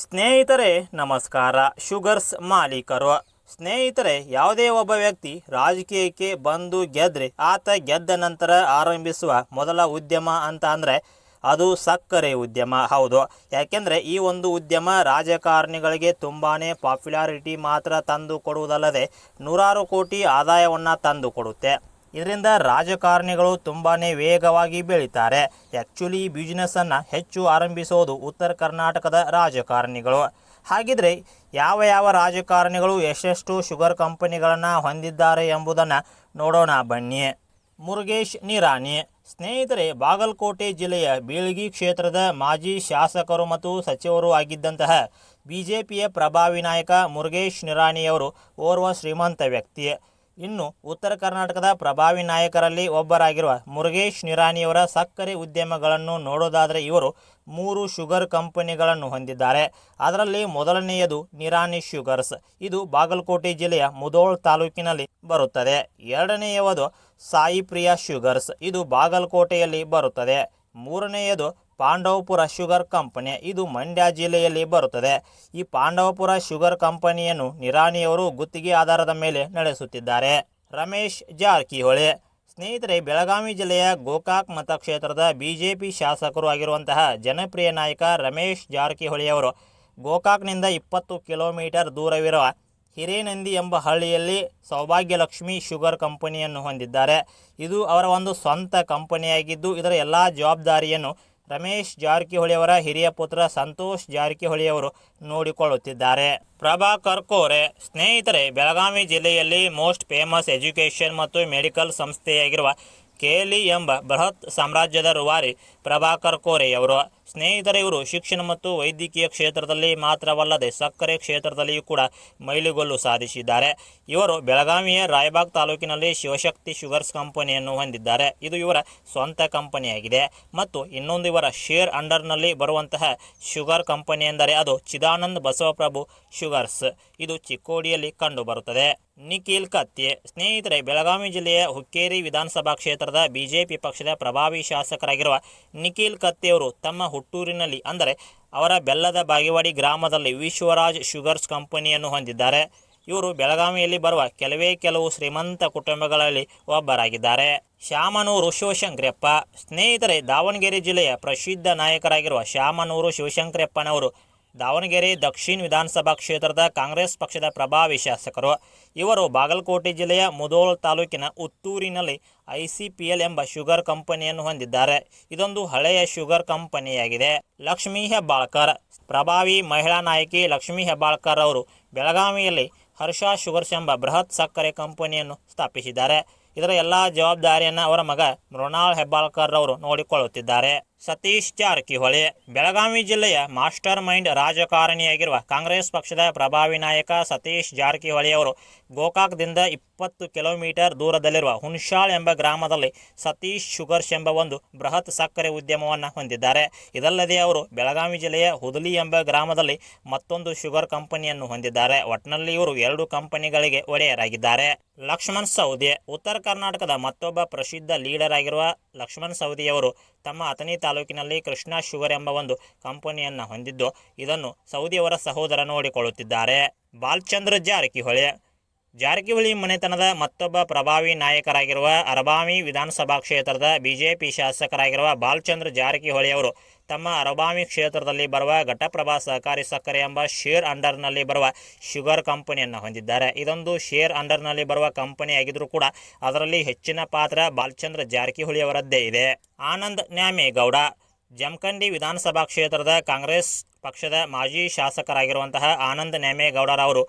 ಸ್ನೇಹಿತರೆ ನಮಸ್ಕಾರ. ಶುಗರ್ಸ್ ಮಾಲೀಕರು. ಸ್ನೇಹಿತರೆ, ಯಾವುದೇ ಒಬ್ಬ ವ್ಯಕ್ತಿ ರಾಜಕೀಯಕ್ಕೆ ಬಂದು ಗೆದ್ರೆ ಆತ ಗೆದ್ದ ನಂತರ ಆರಂಭಿಸುವ ಮೊದಲ ಉದ್ಯಮ ಅಂತ ಅಂದರೆ ಅದು ಸಕ್ಕರೆ ಉದ್ಯಮ. ಹೌದು, ಯಾಕೆಂದರೆ ಈ ಒಂದು ಉದ್ಯಮ ರಾಜಕಾರಣಿಗಳಿಗೆ ತುಂಬಾ ಪಾಪ್ಯುಲಾರಿಟಿ ಮಾತ್ರ ತಂದು ಕೊಡುವುದಲ್ಲದೆ ನೂರಾರು ಕೋಟಿ ಆದಾಯವನ್ನು ತಂದು ಕೊಡುತ್ತೆ. ಇದರಿಂದ ರಾಜಕಾರಣಿಗಳು ತುಂಬಾ ವೇಗವಾಗಿ ಬೆಳೀತಾರೆ. ಆ್ಯಕ್ಚುಲಿ ಈ ಬಿಸ್ನೆಸ್ಸನ್ನು ಹೆಚ್ಚು ಆರಂಭಿಸೋದು ಉತ್ತರ ಕರ್ನಾಟಕದ ರಾಜಕಾರಣಿಗಳು. ಹಾಗಿದ್ರೆ ಯಾವ ರಾಜಕಾರಣಿಗಳು ಎಷ್ಟೆಷ್ಟು ಶುಗರ್ ಕಂಪನಿಗಳನ್ನು ಹೊಂದಿದ್ದಾರೆ ಎಂಬುದನ್ನು ನೋಡೋಣ ಬನ್ನಿ. ಮುರುಗೇಶ್ ನಿರಾಣಿ. ಸ್ನೇಹಿತರೆ, ಬಾಗಲಕೋಟೆ ಜಿಲ್ಲೆಯ ಬೀಳಗಿ ಕ್ಷೇತ್ರದ ಮಾಜಿ ಶಾಸಕರು ಮತ್ತು ಸಚಿವರು ಆಗಿದ್ದಂತಹ ಬಿಜೆಪಿಯ ಪ್ರಭಾವಿ ನಾಯಕ ಮುರುಗೇಶ್ ನಿರಾಣಿಯವರು ಓರ್ವ ಶ್ರೀಮಂತ ವ್ಯಕ್ತಿ. ಇನ್ನು ಉತ್ತರ ಕರ್ನಾಟಕದ ಪ್ರಭಾವಿ ನಾಯಕರಲ್ಲಿ ಒಬ್ಬರಾಗಿರುವ ಮುರುಗೇಶ್ ನಿರಾಣಿಯವರ ಸಕ್ಕರೆ ಉದ್ಯಮಗಳನ್ನು ನೋಡೋದಾದರೆ ಇವರು 3 ಶುಗರ್ ಕಂಪನಿಗಳನ್ನು ಹೊಂದಿದ್ದಾರೆ. ಅದರಲ್ಲಿ ಮೊದಲನೆಯದು ನಿರಾಣಿ ಶುಗರ್ಸ್. ಇದು ಬಾಗಲಕೋಟೆ ಜಿಲ್ಲೆಯ ಮುಧೋಳ್ ತಾಲೂಕಿನಲ್ಲಿ ಬರುತ್ತದೆ. ಎರಡನೆಯದು ಸಾಯಿಪ್ರಿಯಾ ಶುಗರ್ಸ್. ಇದು ಬಾಗಲಕೋಟೆಯಲ್ಲಿ ಬರುತ್ತದೆ. ಮೂರನೆಯದು ಪಾಂಡವಪುರ ಶುಗರ್ ಕಂಪನಿ. ಇದು ಮಂಡ್ಯ ಜಿಲ್ಲೆಯಲ್ಲಿ ಬರುತ್ತದೆ. ಈ ಪಾಂಡವಪುರ ಶುಗರ್ ಕಂಪನಿಯನ್ನು ನಿರಾಣಿಯವರು ಗುತ್ತಿಗೆ ಆಧಾರದ ಮೇಲೆ ನಡೆಸುತ್ತಿದ್ದಾರೆ. ರಮೇಶ್ ಜಾರಕಿಹೊಳಿ. ಸ್ನೇಹಿತರೆ, ಬೆಳಗಾವಿ ಜಿಲ್ಲೆಯ ಗೋಕಾಕ್ ಮತಕ್ಷೇತ್ರದ ಬಿಜೆಪಿ ಶಾಸಕರು ಆಗಿರುವಂತಹ ಜನಪ್ರಿಯ ನಾಯಕ ರಮೇಶ್ ಜಾರಕಿಹೊಳಿಯವರು ಗೋಕಾಕ್ನಿಂದ 20 ಕಿಲೋಮೀಟರ್ ದೂರವಿರುವ ಹಿರೇನಂದಿ ಎಂಬ ಹಳ್ಳಿಯಲ್ಲಿ ಸೌಭಾಗ್ಯಲಕ್ಷ್ಮಿ ಶುಗರ್ ಕಂಪನಿಯನ್ನು ಹೊಂದಿದ್ದಾರೆ. ಇದು ಅವರ ಒಂದು ಸ್ವಂತ ಕಂಪನಿಯಾಗಿದ್ದು ಇದರ ಎಲ್ಲ ಜವಾಬ್ದಾರಿಯನ್ನು ರಮೇಶ್ ಜಾರಕಿಹೊಳಿಯವರ ಹಿರಿಯ ಪುತ್ರ ಸಂತೋಷ್ ಜಾರಕಿಹೊಳಿಯವರು ನೋಡಿಕೊಳ್ಳುತ್ತಿದ್ದಾರೆ. ಪ್ರಭಾಕರ್ ಕೋರೆ. ಸ್ನೇಹಿತರೆ, ಬೆಳಗಾವಿ ಜಿಲ್ಲೆಯಲ್ಲಿ ಮೋಸ್ಟ್ ಫೇಮಸ್ ಎಜುಕೇಷನ್ ಮತ್ತು ಮೆಡಿಕಲ್ ಸಂಸ್ಥೆಯಾಗಿರುವ KLE ಎಂಬ ಬೃಹತ್ ಸಾಮ್ರಾಜ್ಯದ ರೂವಾರಿ ಪ್ರಭಾಕರ್ ಕೋರೆಯವರು. ಸ್ನೇಹಿತರೆ, ಇವರು ಶಿಕ್ಷಣ ಮತ್ತು ವೈದ್ಯಕೀಯ ಕ್ಷೇತ್ರದಲ್ಲಿ ಮಾತ್ರವಲ್ಲದೆ ಸಕ್ಕರೆ ಕ್ಷೇತ್ರದಲ್ಲಿಯೂ ಕೂಡ ಮೈಲಿಗಲ್ಲು ಸಾಧಿಸಿದ್ದಾರೆ. ಇವರು ಬೆಳಗಾವಿಯ ರಾಯಬಾಗ್ ತಾಲೂಕಿನಲ್ಲಿ ಶಿವಶಕ್ತಿ ಶುಗರ್ಸ್ ಕಂಪನಿಯನ್ನು ಹೊಂದಿದ್ದಾರೆ. ಇದು ಇವರ ಸ್ವಂತ ಕಂಪನಿಯಾಗಿದೆ. ಮತ್ತು ಇನ್ನೊಂದು ಇವರ ಶೇರ್ ಅಂಡರ್ನಲ್ಲಿ ಬರುವಂತಹ ಶುಗರ್ ಕಂಪನಿ ಎಂದರೆ ಅದು ಚಿದಾನಂದ್ ಬಸವಪ್ರಭು ಶುಗರ್ಸ್. ಇದು ಚಿಕ್ಕೋಡಿಯಲ್ಲಿ ಕಂಡುಬರುತ್ತದೆ. ನಿಖಿಲ್ ಕತ್ತಿ. ಸ್ನೇಹಿತರೆ, ಬೆಳಗಾವಿ ಜಿಲ್ಲೆಯ ಹುಕ್ಕೇರಿ ವಿಧಾನಸಭಾ ಕ್ಷೇತ್ರದ ಬಿಜೆಪಿ ಪಕ್ಷದ ಪ್ರಭಾವಿ ಶಾಸಕರಾಗಿರುವ ನಿಖಿಲ್ ಕತ್ತಿಯವರು ತಮ್ಮ ಹುಟ್ಟೂರಿನಲ್ಲಿ ಅಂದರೆ ಅವರ ಬೆಲ್ಲದ ಬಾಗೇವಾಡಿ ಗ್ರಾಮದಲ್ಲಿ ವಿಶ್ವರಾಜ್ ಶುಗರ್ಸ್ ಕಂಪನಿಯನ್ನು ಹೊಂದಿದ್ದಾರೆ. ಇವರು ಬೆಳಗಾವಿಯಲ್ಲಿ ಬರುವ ಕೆಲವು ಶ್ರೀಮಂತ ಕುಟುಂಬಗಳಲ್ಲಿ ಒಬ್ಬರಾಗಿದ್ದಾರೆ. ಶಾಮನೂರು ಶಿವಶಂಕರಪ್ಪ. ಸ್ನೇಹಿತರೆ, ದಾವಣಗೆರೆ ಜಿಲ್ಲೆಯ ಪ್ರಸಿದ್ಧ ನಾಯಕರಾಗಿರುವ ಶಾಮನೂರು ಶಿವಶಂಕರಪ್ಪನವರು ದಾವಣಗೆರೆ ದಕ್ಷಿಣ ವಿಧಾನಸಭಾ ಕ್ಷೇತ್ರದ ಕಾಂಗ್ರೆಸ್ ಪಕ್ಷದ ಪ್ರಭಾವಿ ಶಾಸಕರು. ಇವರು ಬಾಗಲಕೋಟೆ ಜಿಲ್ಲೆಯ ಮುಧೋಳ್ ತಾಲೂಕಿನ ಉತ್ತೂರಿನಲ್ಲಿ ICPL ಎಂಬ ಶುಗರ್ ಕಂಪನಿಯನ್ನು ಹೊಂದಿದ್ದಾರೆ. ಇದೊಂದು ಹಳೆಯ ಶುಗರ್ ಕಂಪನಿಯಾಗಿದೆ. ಲಕ್ಷ್ಮೀ ಹೆಬ್ಬಾಳ್ಕರ್. ಪ್ರಭಾವಿ ಮಹಿಳಾ ನಾಯಕಿ ಲಕ್ಷ್ಮೀ ಹೆಬ್ಬಾಳ್ಕರ್ ಅವರು ಬೆಳಗಾವಿಯಲ್ಲಿ ಹರ್ಷ ಶುಗರ್ಸ್ ಎಂಬ ಬೃಹತ್ ಸಕ್ಕರೆ ಕಂಪನಿಯನ್ನು ಸ್ಥಾಪಿಸಿದ್ದಾರೆ. ಇದರ ಎಲ್ಲ ಜವಾಬ್ದಾರಿಯನ್ನು ಅವರ ಮಗ ಮೃಣಾಲ್ ಹೆಬ್ಬಾಳ್ಕರ್ ಅವರು ನೋಡಿಕೊಳ್ಳುತ್ತಿದ್ದಾರೆ. ಸತೀಶ್ ಜಾರಕಿಹೊಳಿ. ಬೆಳಗಾವಿ ಜಿಲ್ಲೆಯ ಮಾಸ್ಟರ್ ಮೈಂಡ್ ರಾಜಕಾರಣಿಯಾಗಿರುವ ಕಾಂಗ್ರೆಸ್ ಪಕ್ಷದ ಪ್ರಭಾವಿ ನಾಯಕ ಸತೀಶ್ ಜಾರಕಿಹೊಳಿ ಅವರು ಗೋಕಾಕ್ದಿಂದ 20 ಕಿಲೋಮೀಟರ್ ದೂರದಲ್ಲಿರುವ ಹುಣಸಾಳ್ ಎಂಬ ಗ್ರಾಮದಲ್ಲಿ ಸತೀಶ್ ಶುಗರ್ಸ್ ಎಂಬ ಒಂದು ಬೃಹತ್ ಸಕ್ಕರೆ ಉದ್ಯಮವನ್ನು ಹೊಂದಿದ್ದಾರೆ. ಇದಲ್ಲದೆ ಅವರು ಬೆಳಗಾವಿ ಜಿಲ್ಲೆಯ ಹುದಲಿ ಎಂಬ ಗ್ರಾಮದಲ್ಲಿ ಮತ್ತೊಂದು ಶುಗರ್ ಕಂಪನಿಯನ್ನು ಹೊಂದಿದ್ದಾರೆ. ಒಟ್ಟಿನಲ್ಲಿ ಇವರು 2 ಕಂಪನಿಗಳಿಗೆ ಒಡೆಯರಾಗಿದ್ದಾರೆ. ಲಕ್ಷ್ಮಣ್ ಸವದಿ. ಉತ್ತರ ಕರ್ನಾಟಕದ ಮತ್ತೊಬ್ಬ ಪ್ರಸಿದ್ಧ ಲೀಡರ್ ಆಗಿರುವ ಲಕ್ಷ್ಮಣ್ ಸವದಿಯವರು ತಮ್ಮ ಅಥಣಿ ತಾಲೂಕಿನಲ್ಲಿ ಕೃಷ್ಣ ಶುಗರ್ ಎಂಬ ಒಂದು ಕಂಪನಿಯನ್ನು ಹೊಂದಿದ್ದು ಇದನ್ನು ಸೌದಿಯವರ ಸಹೋದರ ನೋಡಿಕೊಳ್ಳುತ್ತಿದ್ದಾರೆ. ಬಾಲಚಂದ್ರ ಜಾರಕಿಹೊಳಿ. ಜಾರಕಿಹೊಳಿ ಮನೆತನದ ಮತ್ತೊಬ್ಬ ಪ್ರಭಾವಿ ನಾಯಕರಾಗಿರುವ ಅರಬಾವಿ ವಿಧಾನಸಭಾ ಕ್ಷೇತ್ರದ ಬಿಜೆಪಿ ಶಾಸಕರಾಗಿರುವ ಬಾಲಚಂದ್ರ ಜಾರಕಿಹೊಳಿಯವರು ತಮ್ಮ ಅರಬಾವಿ ಕ್ಷೇತ್ರದಲ್ಲಿ ಬರುವ ಘಟಪ್ರಭಾ ಸಹಕಾರಿ ಸಕ್ಕರೆ ಎಂಬ ಶೇರ್ ಅಂಡರ್ನಲ್ಲಿ ಬರುವ ಶುಗರ್ ಕಂಪನಿಯನ್ನು ಹೊಂದಿದ್ದಾರೆ. ಇದೊಂದು ಶೇರ್ ಅಂಡರ್ನಲ್ಲಿ ಬರುವ ಕಂಪನಿಯಾಗಿದ್ದರೂ ಕೂಡ ಅದರಲ್ಲಿ ಹೆಚ್ಚಿನ ಪಾತ್ರ ಬಾಲಚಂದ್ರ ಜಾರಕಿಹೊಳಿಯವರದ್ದೇ ಇದೆ. ಆನಂದ್ ನ್ಯಾಮೇಗೌಡ. ಜಮಖಂಡಿ ವಿಧಾನಸಭಾ ಕ್ಷೇತ್ರದ ಕಾಂಗ್ರೆಸ್ ಪಕ್ಷದ ಮಾಜಿ ಶಾಸಕರಾಗಿರುವಂತಹ ಆನಂದ್ ನ್ಯಾಮೇಗೌಡರವರು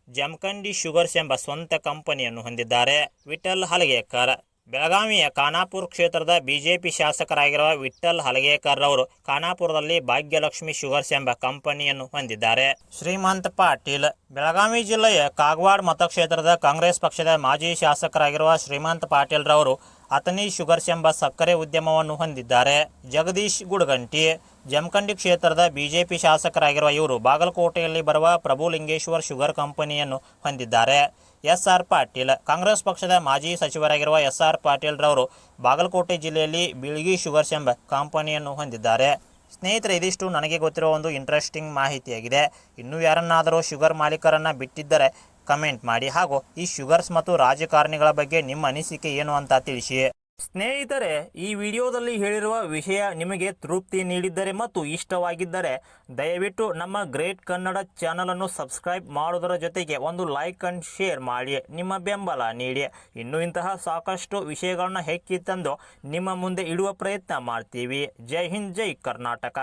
ಜಮಖಂಡಿ ಶುಗರ್ಸ್ ಎಂಬ ಸ್ವಂತ ಕಂಪನಿಯನ್ನು ಹೊಂದಿದ್ದಾರೆ. ವಿಠಲ್ ಹಲಗೇಕರ್. ಬೆಳಗಾವಿಯ ಖಾನಾಪುರ ಕ್ಷೇತ್ರದ ಬಿಜೆಪಿ ಶಾಸಕರಾಗಿರುವ ವಿಠಲ್ ಹಲಗೇಕರ್ ಅವರು ಖಾನಾಪುರದಲ್ಲಿ ಭಾಗ್ಯಲಕ್ಷ್ಮಿ ಶುಗರ್ಸ್ ಎಂಬ ಕಂಪನಿಯನ್ನು ಹೊಂದಿದ್ದಾರೆ. ಶ್ರೀಮಂತ್ ಪಾಟೀಲ್. ಬೆಳಗಾವಿ ಜಿಲ್ಲೆಯ ಕಾಗವಾಡ ಮತಕ್ಷೇತ್ರದ ಕಾಂಗ್ರೆಸ್ ಪಕ್ಷದ ಮಾಜಿ ಶಾಸಕರಾಗಿರುವ ಶ್ರೀಮಂತ್ ಪಾಟೀಲ್ ರವರು ಅಥಣಿ ಶುಗರ್ಸ್ ಎಂಬ ಸಕ್ಕರೆ ಉದ್ಯಮವನ್ನು ಹೊಂದಿದ್ದಾರೆ. ಜಗದೀಶ್ ಗುಡಗಂಟಿ. ಜಮಖಂಡಿ ಕ್ಷೇತ್ರದ ಬಿಜೆಪಿ ಶಾಸಕರಾಗಿರುವ ಇವರು ಬಾಗಲಕೋಟೆಯಲ್ಲಿ ಬರುವ ಪ್ರಭುಲಿಂಗೇಶ್ವರ್ ಶುಗರ್ ಕಂಪನಿಯನ್ನು ಹೊಂದಿದ್ದಾರೆ. SR ಪಾಟೀಲ್. ಕಾಂಗ್ರೆಸ್ ಪಕ್ಷದ ಮಾಜಿ ಸಚಿವರಾಗಿರುವ SR ಪಾಟೀಲ್ ರವರು ಬಾಗಲಕೋಟೆ ಜಿಲ್ಲೆಯಲ್ಲಿ ಬೀಳಗಿ ಶುಗರ್ಸ್ ಎಂಬ ಕಂಪನಿಯನ್ನು ಹೊಂದಿದ್ದಾರೆ. ಸ್ನೇಹಿತರೆ, ಇದಿಷ್ಟು ನನಗೆ ಗೊತ್ತಿರೋ ಒಂದು ಇಂಟ್ರೆಸ್ಟಿಂಗ್ ಮಾಹಿತಿಯಾಗಿದೆ. ಇನ್ನೂ ಯಾರನ್ನಾದರೂ ಶುಗರ್ ಮಾಲೀಕರನ್ನು ಬಿಟ್ಟಿದ್ದರೆ ಕಮೆಂಟ್ ಮಾಡಿ, ಹಾಗೂ ಈ ಶುಗರ್ಸ್ ಮತ್ತು ರಾಜಕಾರಣಿಗಳ ಬಗ್ಗೆ ನಿಮ್ಮ ಅನಿಸಿಕೆ ಏನು ಅಂತ ತಿಳಿಸಿ. ಸ್ನೇಹಿತರೆ, ಈ ವಿಡಿಯೋದಲ್ಲಿ ಹೇಳಿರುವ ವಿಷಯ ನಿಮಗೆ ತೃಪ್ತಿ ನೀಡಿದ್ದರೆ ಮತ್ತು ಇಷ್ಟವಾಗಿದ್ದರೆ ದಯವಿಟ್ಟು ನಮ್ಮ ಗ್ರೇಟ್ ಕನ್ನಡ ಚಾನಲನ್ನು ಸಬ್ಸ್ಕ್ರೈಬ್ ಮಾಡೋದರ ಜೊತೆಗೆ ಒಂದು ಲೈಕ್ ಅಂಡ್ ಶೇರ್ ಮಾಡಿ ನಿಮ್ಮ ಬೆಂಬಲ ನೀಡಿ. ಇನ್ನೂ ಇಂತಹ ಸಾಕಷ್ಟು ವಿಷಯಗಳನ್ನ ತಂದು ನಿಮ್ಮ ಮುಂದೆ ಇಡುವ ಪ್ರಯತ್ನ ಮಾಡ್ತೀವಿ. ಜೈ ಹಿಂದ್, ಜೈ ಕರ್ನಾಟಕ.